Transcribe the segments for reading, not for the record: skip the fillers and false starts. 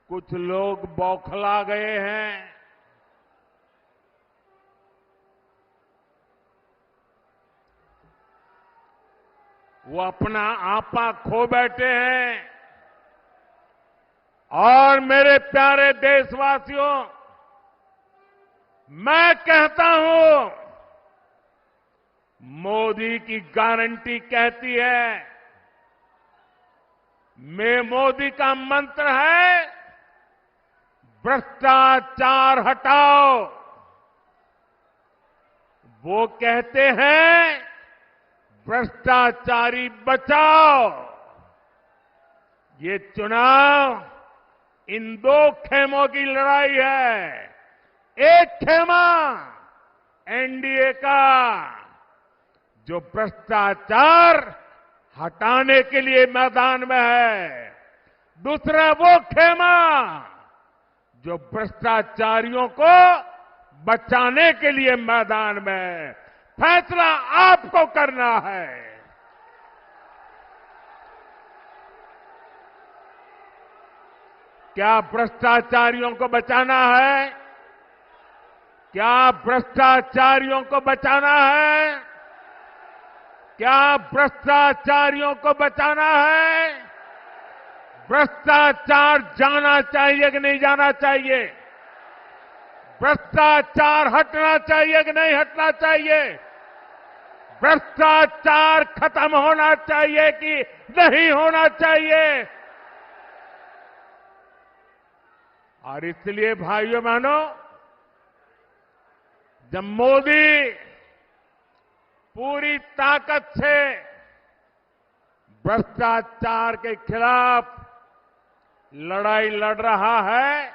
कुछ लोग बौखला गए हैं। वो अपना आपा खो बैठे हैं। और मेरे प्यारे देशवासियों, मैं कहता हूं, मोदी की गारंटी कहती है, मोदी का मंत्र है, भ्रष्टाचार हटाओ। वो कहते हैं, भ्रष्टाचारी बचाओ। ये चुनाव इन दो खेमों की लड़ाई है। एक खेमा एनडीए का, जो भ्रष्टाचार हटाने के लिए मैदान में है। दूसरा वो खेमा जो भ्रष्टाचारियों को बचाने के लिए मैदान में है। फैसला आपको करना है। क्या भ्रष्टाचारियों को बचाना है? क्या भ्रष्टाचारियों को बचाना है? क्या भ्रष्टाचारियों को बचाना है? भ्रष्टाचार जाना चाहिए कि नहीं जाना चाहिए? भ्रष्टाचार हटना चाहिए कि नहीं हटना चाहिए? भ्रष्टाचार खत्म होना चाहिए कि नहीं होना चाहिए? और इसलिए भाइयों बहनों, जब मोदी पूरी ताकत से भ्रष्टाचार के खिलाफ लड़ाई लड़ रहा है,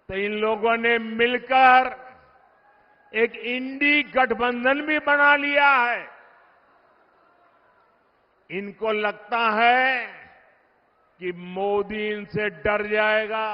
तो इन लोगों ने मिलकर एक इंडी गठबंधन भी बना लिया है। इनको लगता है कि मोदी इनसे डर जाएगा,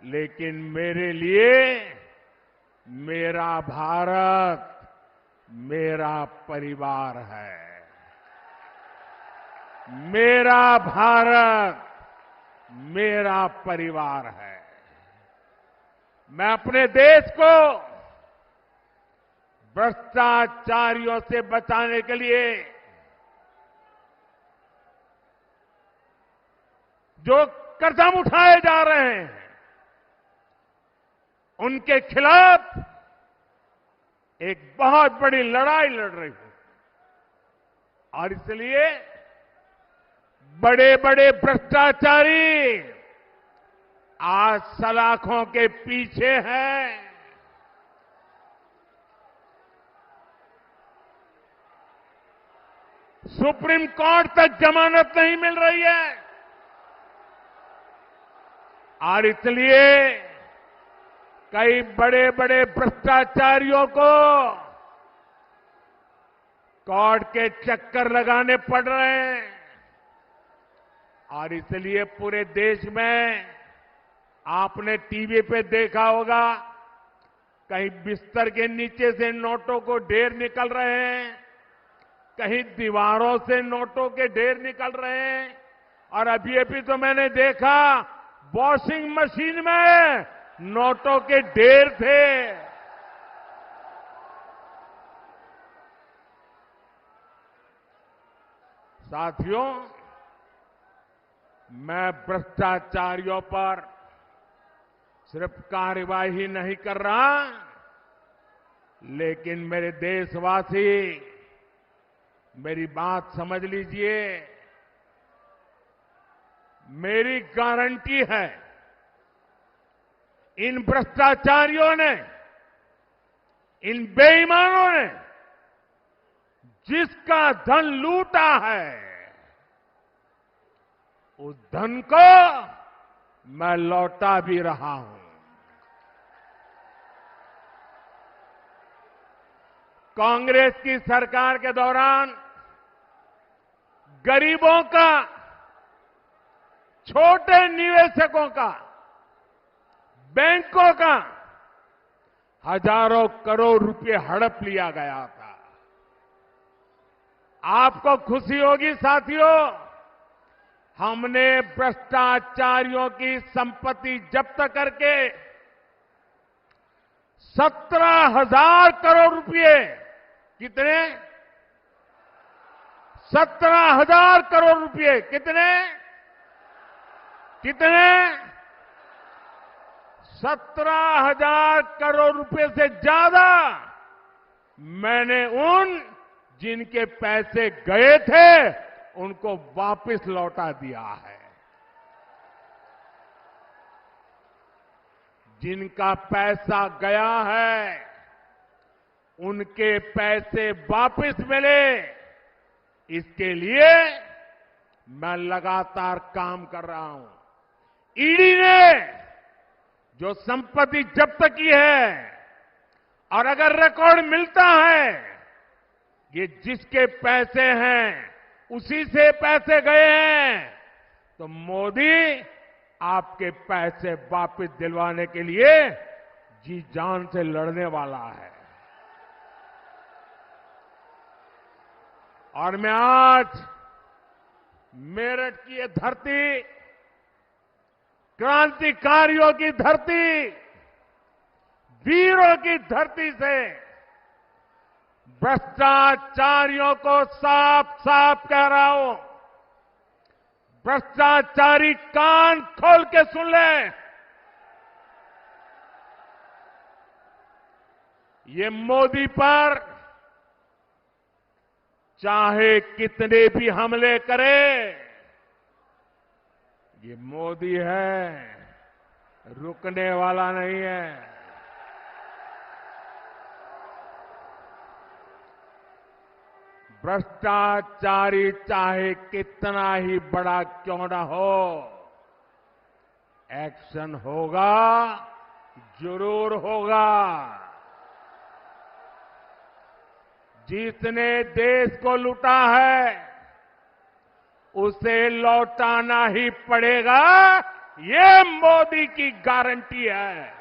लेकिन मेरे लिए मेरा भारत मेरा परिवार है। मेरा भारत मेरा परिवार है। मैं अपने देश को भ्रष्टाचारियों से बचाने के लिए जो कदम उठाए जा रहे हैं, उनके खिलाफ एक बहुत बड़ी लड़ाई लड़ रही हूं। और इसलिए बड़े बड़े भ्रष्टाचारी आज सलाखों के पीछे हैं। सुप्रीम कोर्ट तक जमानत नहीं मिल रही है। और इसलिए कई बड़े बड़े भ्रष्टाचारियों को कोर्ट के चक्कर लगाने पड़ रहे हैं। और इसलिए पूरे देश में आपने टीवी पे देखा होगा, कहीं बिस्तर के नीचे से नोटों को ढेर निकल रहे हैं, कहीं दीवारों से नोटों के ढेर निकल रहे हैं। और अभी तो मैंने देखा, वॉशिंग मशीन में नोटों के ढेर थे। साथियों, मैं भ्रष्टाचारियों पर सिर्फ कार्रवाई नहीं कर रहा, लेकिन मेरे देशवासी मेरी बात समझ लीजिए। मेरी गारंटी है, इन भ्रष्टाचारियों ने, इन बेईमानों ने जिसका धन लूटा है, उस धन को मैं लौटा भी रहा हूं। कांग्रेस की सरकार के दौरान गरीबों का, छोटे निवेशकों का, बैंकों का हजारों करोड़ रुपए हड़प लिया गया था। आपको खुशी होगी साथियों, हमने भ्रष्टाचारियों की संपत्ति जब्त करके 17,000 करोड़ रुपए, कितने? 17,000 करोड़ रुपए, कितने? 17,000 करोड़ रुपए से ज्यादा मैंने उन जिनके पैसे गए थे उनको वापस लौटा दिया है। जिनका पैसा गया है उनके पैसे वापस मिले, इसके लिए मैं लगातार काम कर रहा हूं। ईडी ने जो संपत्ति जब्त की है, और अगर रिकॉर्ड मिलता है ये जिसके पैसे हैं उसी से पैसे गए हैं, तो मोदी आपके पैसे वापस दिलवाने के लिए जी जान से लड़ने वाला है। और मैं आज मेरठ की ये धरती, क्रांतिकारियों की धरती, वीरों की धरती से भ्रष्टाचारियों को साफ साफ कह रहा हूं, भ्रष्टाचारी कान खोल के सुन ले। ये मोदी पर चाहे कितने भी हमले करे, ये मोदी है, रुकने वाला नहीं है। भ्रष्टाचारी चाहे कितना ही बड़ा क्यों ना हो, एक्शन होगा, जरूर होगा। जिसने देश को लूटा है उसे लौटाना ही पड़ेगा, ये मोदी की गारंटी है।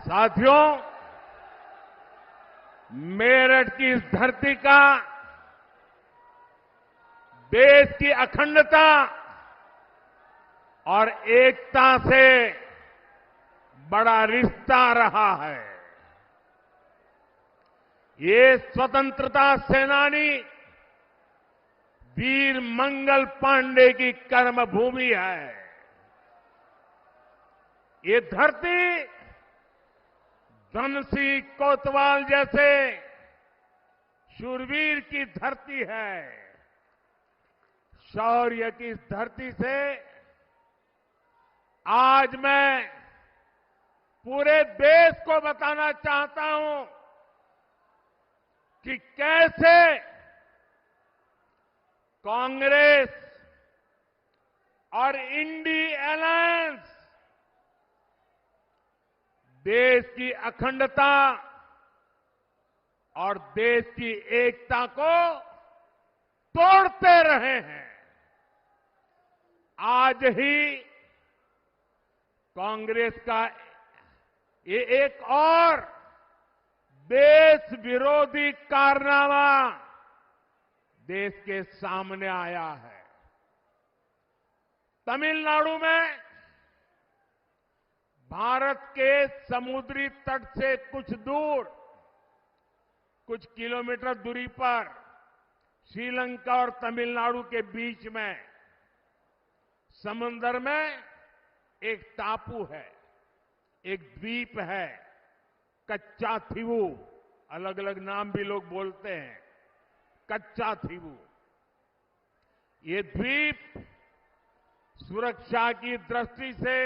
साथियों, मेरठ की इस धरती का देश की अखंडता और एकता से बड़ा रिश्ता रहा है। ये स्वतंत्रता सेनानी वीर मंगल पांडे की कर्मभूमि है। ये धरती धनसिंह कोतवाल जैसे शूरवीर की धरती है। शौर्य की इस धरती से आज मैं पूरे देश को बताना चाहता हूं कि कैसे कांग्रेस और इंडी अलायंस देश की अखंडता और देश की एकता को तोड़ते रहे हैं। आज ही कांग्रेस का ये एक और देश विरोधी कारनामा देश के सामने आया है। तमिलनाडु में भारत के समुद्री तट से कुछ दूर, कुछ किलोमीटर दूरी पर श्रीलंका और तमिलनाडु के बीच में समुद्र में एक टापू है, एक द्वीप है, कच्चा थीवू, अलग अलग नाम भी लोग बोलते हैं, कच्चा थीवू। ये द्वीप सुरक्षा की दृष्टि से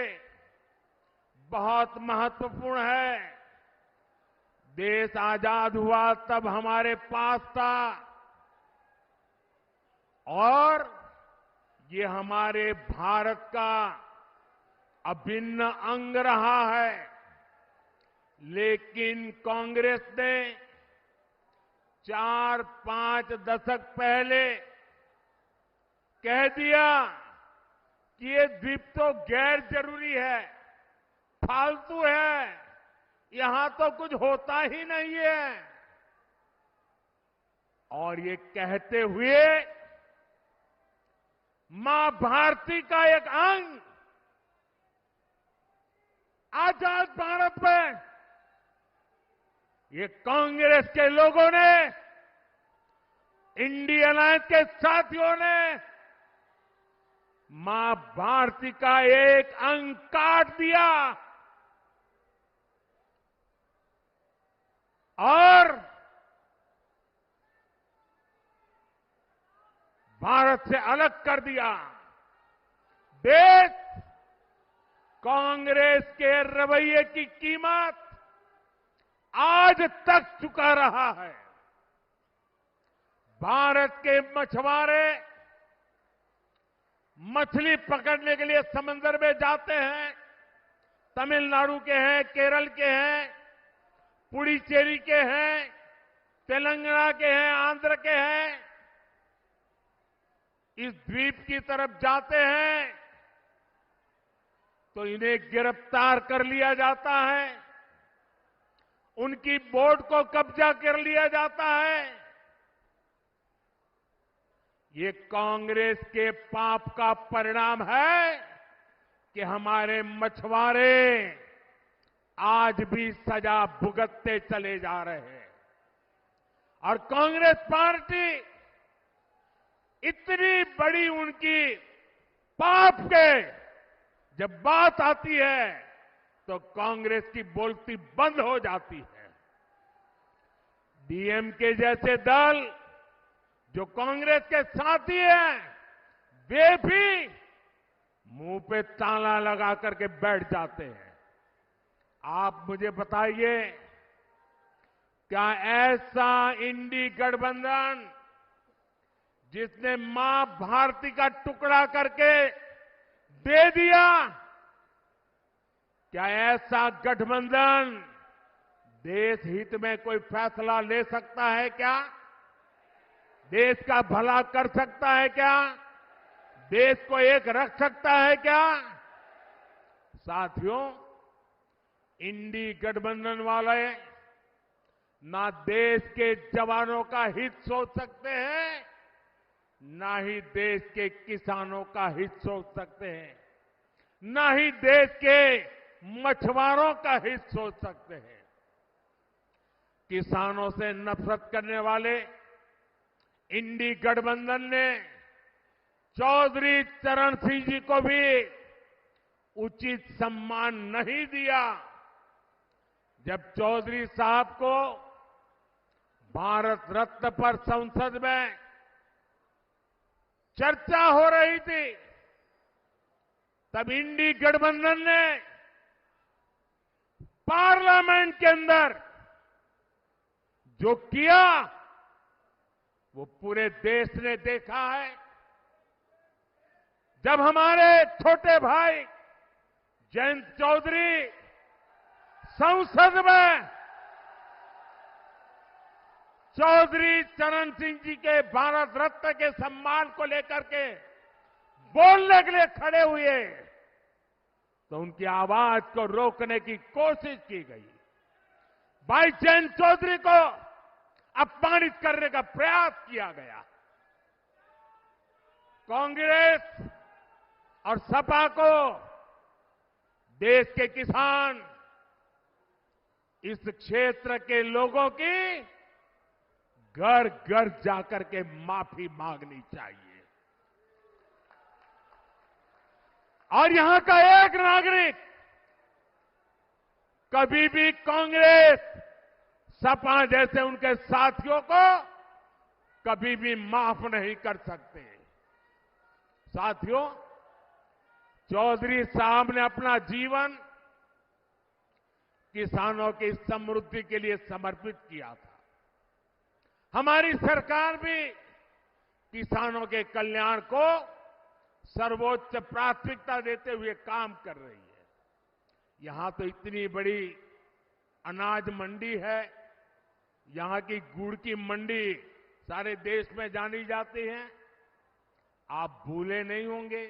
बहुत महत्वपूर्ण है। देश आजाद हुआ तब हमारे पास था और ये हमारे भारत का अभिन्न अंग रहा है। लेकिन कांग्रेस ने 4-5 दशक पहले कह दिया कि ये द्वीप तो गैर जरूरी है, फालतू है, यहां तो कुछ होता ही नहीं है। और ये कहते हुए मां भारती का एक अंग आजाद भारत में ये कांग्रेस के लोगों ने, इंडिया अलायंस के साथियों ने मां भारती का एक अंग काट दिया और भारत से अलग कर दिया। देश कांग्रेस के रवैये की कीमत आज तक चुका रहा है। भारत के मछुआरे मछली पकड़ने के लिए समंदर में जाते हैं, तमिलनाडु के हैं, केरल के हैं, पुडुचेरी के हैं, तेलंगाना के हैं, आंध्र के हैं, इस द्वीप की तरफ जाते हैं तो इन्हें गिरफ्तार कर लिया जाता है, उनकी बोट को कब्जा कर लिया जाता है। ये कांग्रेस के पाप का परिणाम है कि हमारे मछुआरे आज भी सजा भुगतते चले जा रहे हैं। और कांग्रेस पार्टी इतनी बड़ी उनकी पाप के जब बात आती है तो कांग्रेस की बोलती बंद हो जाती है। डीएमके जैसे दल जो कांग्रेस के साथी हैं, वे भी मुंह पे ताला लगा करके बैठ जाते हैं। आप मुझे बताइए, क्या ऐसा इंडी गठबंधन जिसने मां भारती का टुकड़ा करके दे दिया, क्या ऐसा गठबंधन देश हित में कोई फैसला ले सकता है क्या? देश का भला कर सकता है क्या? देश को एक रख सकता है क्या? साथियों, इंडी गठबंधन वाले ना देश के जवानों का हित सोच सकते हैं, ना ही देश के किसानों का हित सोच सकते हैं, ना ही देश के मछुआरों का हित सोच सकते हैं। किसानों से नफरत करने वाले इंडी गठबंधन ने चौधरी चरण सिंह जी को भी उचित सम्मान नहीं दिया। जब चौधरी साहब को भारत रत्न पर संसद में चर्चा हो रही थी, तब इंडी गठबंधन ने पार्लियामेंट के अंदर जो किया वो पूरे देश ने देखा है। जब हमारे छोटे भाई जयंत चौधरी संसद में चौधरी चरण सिंह जी के भारत रत्न के सम्मान को लेकर के बोलने के लिए खड़े हुए तो उनकी आवाज को रोकने की कोशिश की गई। भाई जयंत चौधरी को अपमानित करने का प्रयास किया गया। कांग्रेस और सपा को देश के किसान, इस क्षेत्र के लोगों की घर घर जाकर के माफी मांगनी चाहिए। और यहां का एक नागरिक कभी भी कांग्रेस, सपा जैसे उनके साथियों को कभी भी माफ नहीं कर सकते। साथियों, चौधरी साहब ने अपना जीवन किसानों की समृद्धि के लिए समर्पित किया था। हमारी सरकार भी किसानों के कल्याण को सर्वोच्च प्राथमिकता देते हुए काम कर रही है। यहां तो इतनी बड़ी अनाज मंडी है, यहां की गुड़ की मंडी सारे देश में जानी जाती है। आप भूले नहीं होंगे